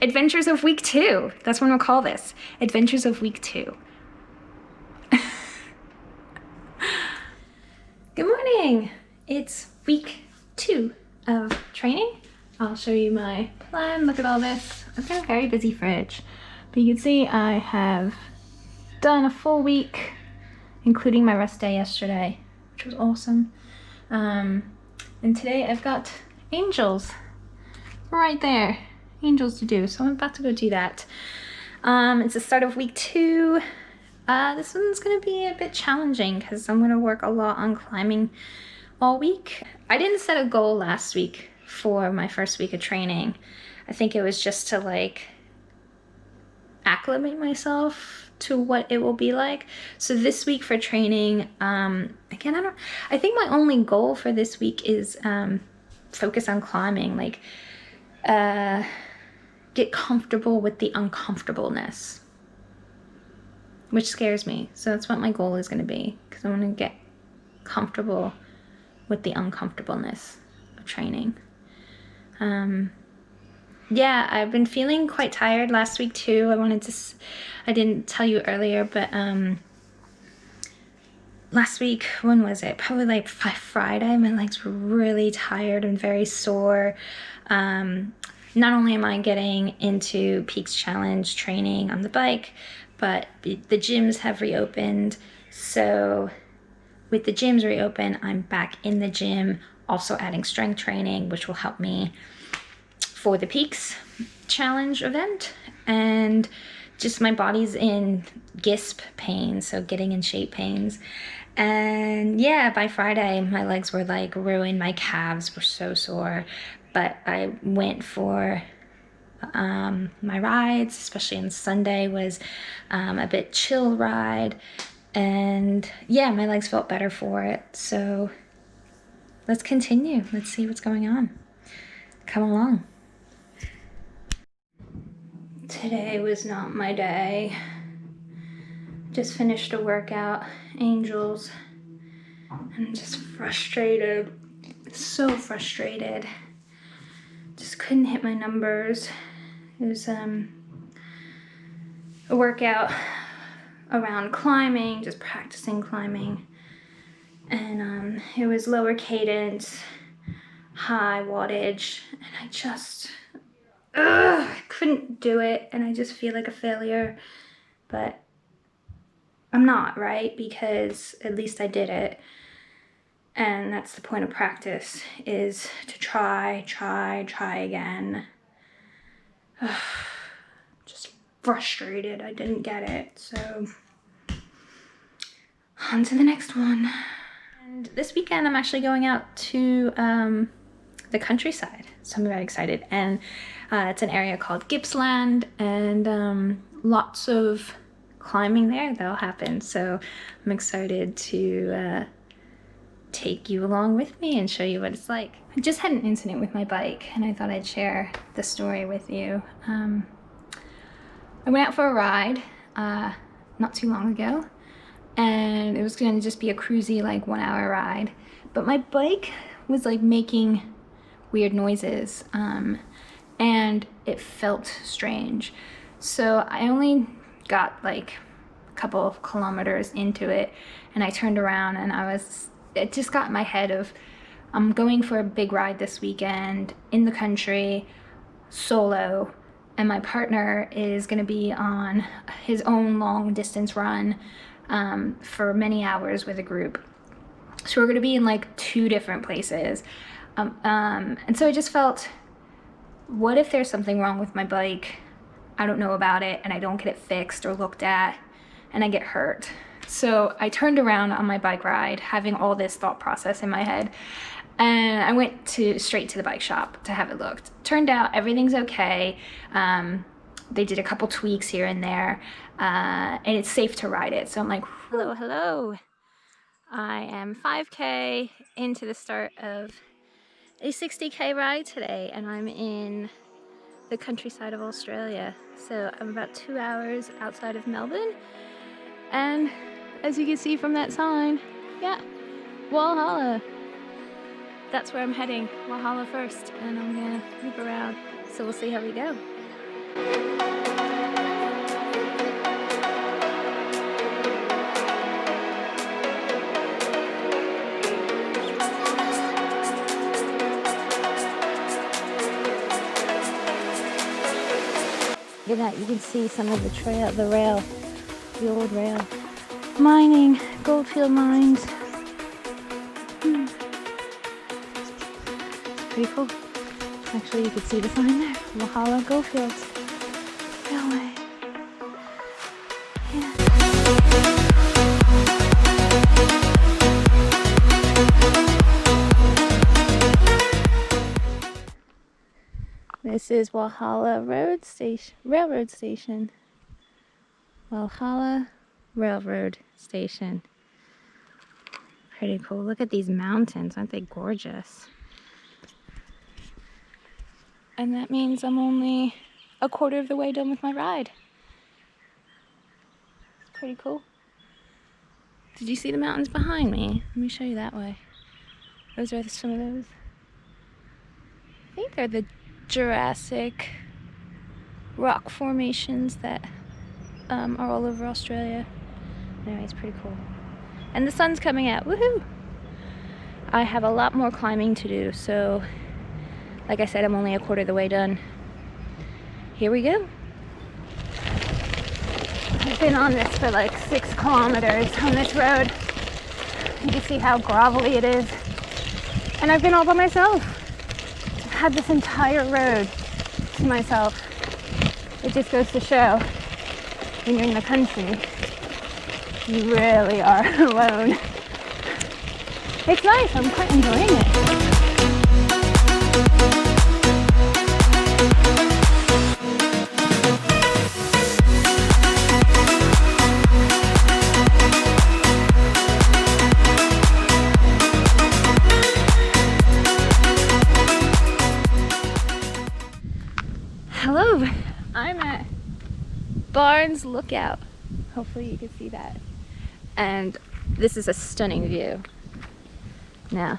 Adventures of week 2. That's what I'm gonna call this. Adventures of week 2. Good morning. It's week 2 of training. I'll show you my plan. Look at all this. I've got a very busy fridge. But you can see I have done a full week, including my rest day yesterday, which was awesome. And today I've got angels right there. Angels to do, so I'm about to go do that. It's the start of week 2. This one's gonna be a bit challenging because I'm gonna work a lot on climbing all week. I didn't set a goal last week for my first week of training. I think it was just to like acclimate myself to what it will be like. So this week for training, again, I think my only goal for this week is focus on climbing, like get comfortable with the uncomfortableness, which scares me. So that's what my goal is going to be, because I want to get comfortable with the uncomfortableness of training. Yeah, I've been feeling quite tired last week too. I didn't tell you earlier, but last week, when was it? Probably like Friday, my legs were really tired and very sore. Not only am I getting into Peaks Challenge training on the bike, but the gyms have reopened. So with the gyms reopened, I'm back in the gym, also adding strength training, which will help me for the Peaks Challenge event. And just my body's in GISP pain, so getting in shape pains. And yeah, by Friday, my legs were like ruined. My calves were so sore. But I went for my rides, especially on Sunday was a bit chill ride. And yeah, my legs felt better for it. So let's continue. Let's see what's going on. Come along. Today was not my day. Just finished a workout, angels. I'm just frustrated, so frustrated. Just couldn't hit my numbers. It was a workout around climbing, just practicing climbing. And it was lower cadence, high wattage, and I just couldn't do it, and I just feel like a failure. But I'm not, right? Because at least I did it. And that's the point of practice, is to try again. Just frustrated I didn't get it. So on to the next one. And this weekend I'm actually going out to the countryside. So I'm very excited. And it's an area called Gippsland, and lots of climbing there that'll happen. So I'm excited to take you along with me and show you what it's like. I just had an incident with my bike, and I thought I'd share the story with you. I went out for a ride not too long ago, and it was going to just be a cruisy like 1-hour ride, but my bike was like making weird noises, and it felt strange. So I only got like a couple of kilometers into it, and I turned around, and it just got in my head of, I'm going for a big ride this weekend in the country, solo, and my partner is going to be on his own long distance run for many hours with a group. So we're going to be in like 2 different places. And so I just felt, what if there's something wrong with my bike? I don't know about it, and I don't get it fixed or looked at, and I get hurt. So I turned around on my bike ride, having all this thought process in my head, and I went straight to the bike shop to have it looked. Turned out everything's okay. They did a couple tweaks here and there, and it's safe to ride it. So I'm like, hello. I am 5K into the start of a 60K ride today, and I'm in the countryside of Australia. So I'm about 2 hours outside of Melbourne, and as you can see from that sign, yeah, Wahalla. That's where I'm heading, Wahalla first, and I'm gonna loop around. So we'll see how we go. Look at that, you can see some of the trail, the old rail. Mining, goldfield mines. It's pretty cool. Actually, you can see the sign there, Wahalla Goldfields Railway. Yeah. This is Wahalla Railroad Station. Wahalla Railroad Station. Pretty cool. Look at these mountains. Aren't they gorgeous? And that means I'm only a quarter of the way done with my ride. It's pretty cool. Did you see the mountains behind me? Let me show you that way. Those are some of those. I think they're the Jurassic rock formations that are all over Australia. Anyway, it's pretty cool. And the sun's coming out. Woohoo! I have a lot more climbing to do, so like I said, I'm only a quarter of the way done. Here we go. I've been on this for like 6 kilometers on this road. You can see how grovelly it is. And I've been all by myself. I've had this entire road to myself. It just goes to show, when you're in the country, you really are alone. It's nice, I'm quite enjoying it. Hello, I'm at Barnes Lookout. Hopefully you can see that. And this is a stunning view. Now,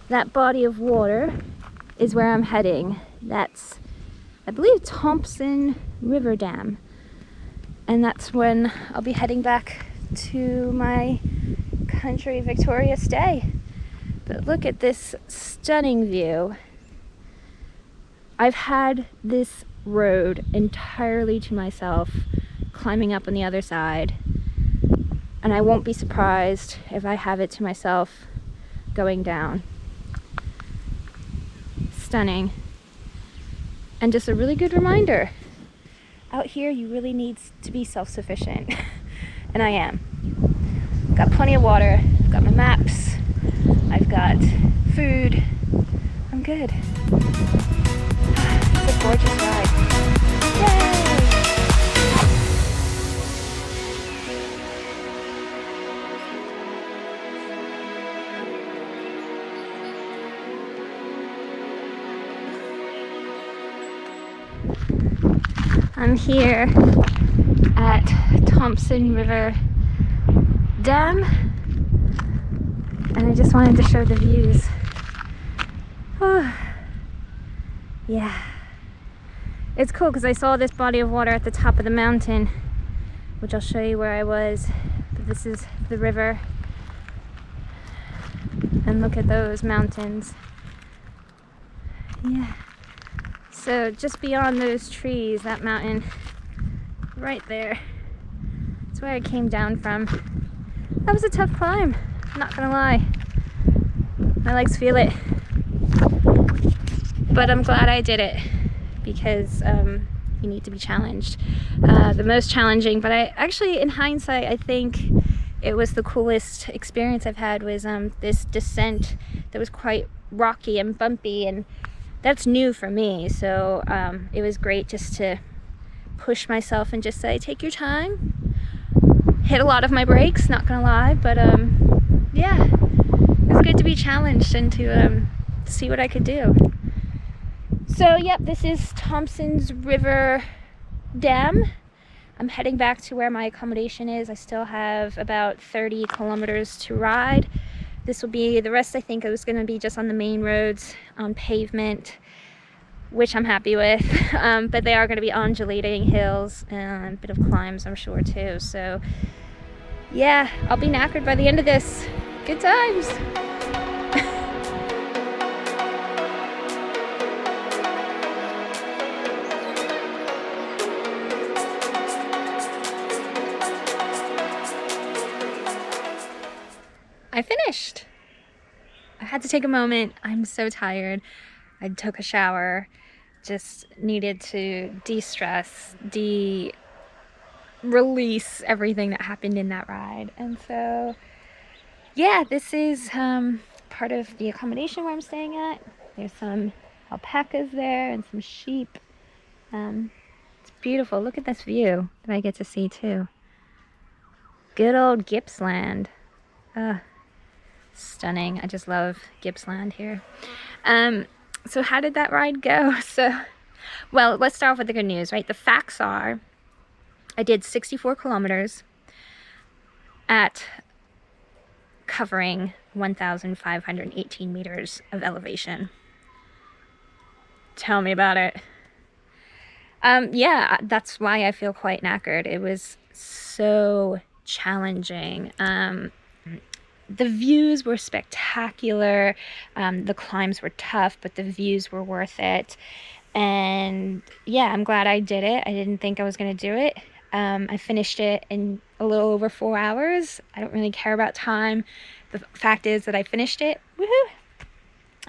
that body of water is where I'm heading. That's, I believe, Thompson River Dam. And that's when I'll be heading back to my country, Victoria, stay. But look at this stunning view. I've had this road entirely to myself, climbing up on the other side, and I won't be surprised if I have it to myself going down. Stunning. And just a really good reminder. Out here you really need to be self-sufficient. And I am. Got plenty of water, got my maps, I've got food. I'm good. It's a gorgeous ride. Yay! I'm here at Thompson River Dam, and I just wanted to show the views. Oh, yeah, it's cool because I saw this body of water at the top of the mountain, which I'll show you where I was. But this is the river, and look at those mountains. Yeah. So just beyond those trees, that mountain right there, that's where I came down from. That was a tough climb, not gonna lie. My legs feel it. But I'm glad I did it, because you need to be challenged. The most challenging, but I actually, in hindsight, I think it was the coolest experience I've had, was this descent that was quite rocky and bumpy, and that's new for me, so it was great just to push myself and just say, take your time. Hit a lot of my brakes, not gonna lie, but yeah, it was good to be challenged and to see what I could do. So yep, this is Thompson's River Dam. I'm heading back to where my accommodation is. I still have about 30 kilometers to ride. This will be, the rest I think it was going to be just on the main roads, on pavement. which I'm happy with. But they are going to be undulating hills and a bit of climbs, I'm sure, too. So yeah, I'll be knackered by the end of this. Good times. I finished. I had to take a moment. I'm so tired. I took a shower, just needed to de-stress, release everything that happened in that ride. And so yeah, this is part of the accommodation where I'm staying at. There's some alpacas there and some sheep. It's beautiful. Look at this view that I get to see too. Good old Gippsland. Stunning. I just love Gippsland here. So how did that ride go? Well, let's start off with the good news, right? The facts are I did 64 kilometers at covering 1,518 meters of elevation. Tell me about it. Yeah, that's why I feel quite knackered. It was so challenging. The views were spectacular. The climbs were tough, but the views were worth it. And yeah, I'm glad I did it. I didn't think I was going to do it. I finished it in a little over 4 hours. I don't really care about time. The fact is that I finished it. Woohoo!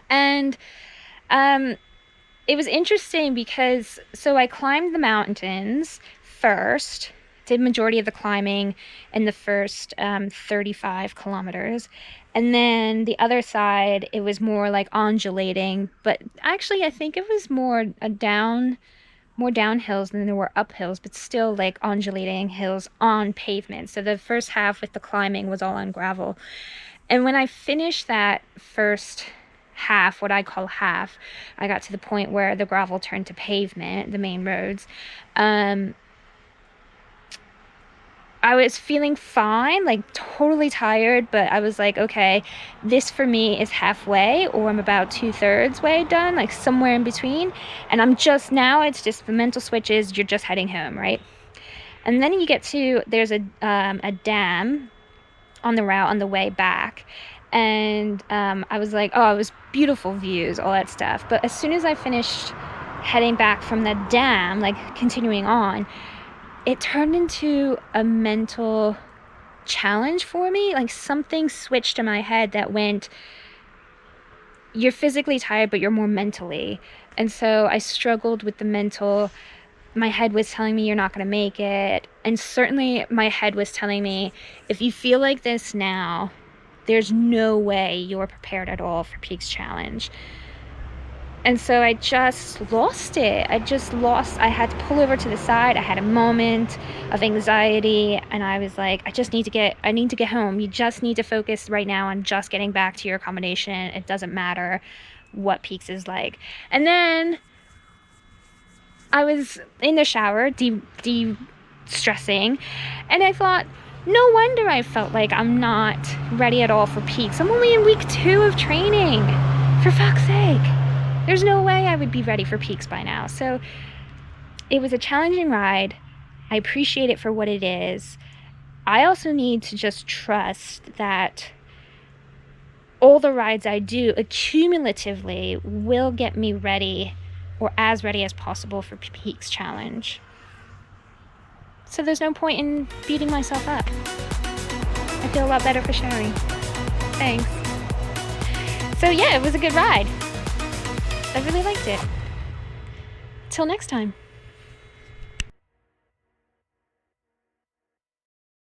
And it was interesting because, so I climbed the mountains first, did majority of the climbing in the first 35 kilometers. And then the other side, it was more like undulating, but actually I think it was more downhills than there were uphills, but still like undulating hills on pavement. So the first half with the climbing was all on gravel. And when I finished that first half, what I call half, I got to the point where the gravel turned to pavement, the main roads. I was feeling fine, like totally tired, but I was like, okay, this for me is halfway, or I'm about 2/3 way done, like somewhere in between. And I'm just, now it's just the mental switch is you're just heading home, right? And then you get to, there's a dam on the route on the way back. And I was like, oh, it was beautiful views, all that stuff. But as soon as I finished heading back from the dam, like continuing on, it turned into a mental challenge for me. Like something switched in my head that went, you're physically tired, but you're more mentally. And so I struggled with the mental. My head was telling me you're not going to make it. And certainly my head was telling me, if you feel like this now, there's no way you're prepared at all for Peaks Challenge. And so I just lost it. I had to pull over to the side. I had a moment of anxiety, and I was like, I need to get home. You just need to focus right now on just getting back to your accommodation. It doesn't matter what Peaks is like. And then I was in the shower, de-stressing, and I thought, no wonder I felt like I'm not ready at all for Peaks. I'm only in week 2 of training, for fuck's sake. There's no way I would be ready for Peaks by now. So it was a challenging ride. I appreciate it for what it is. I also need to just trust that all the rides I do accumulatively will get me ready, or as ready as possible, for Peaks Challenge. So there's no point in beating myself up. I feel a lot better for sharing. Thanks. So yeah, it was a good ride. I really liked it. Till next time.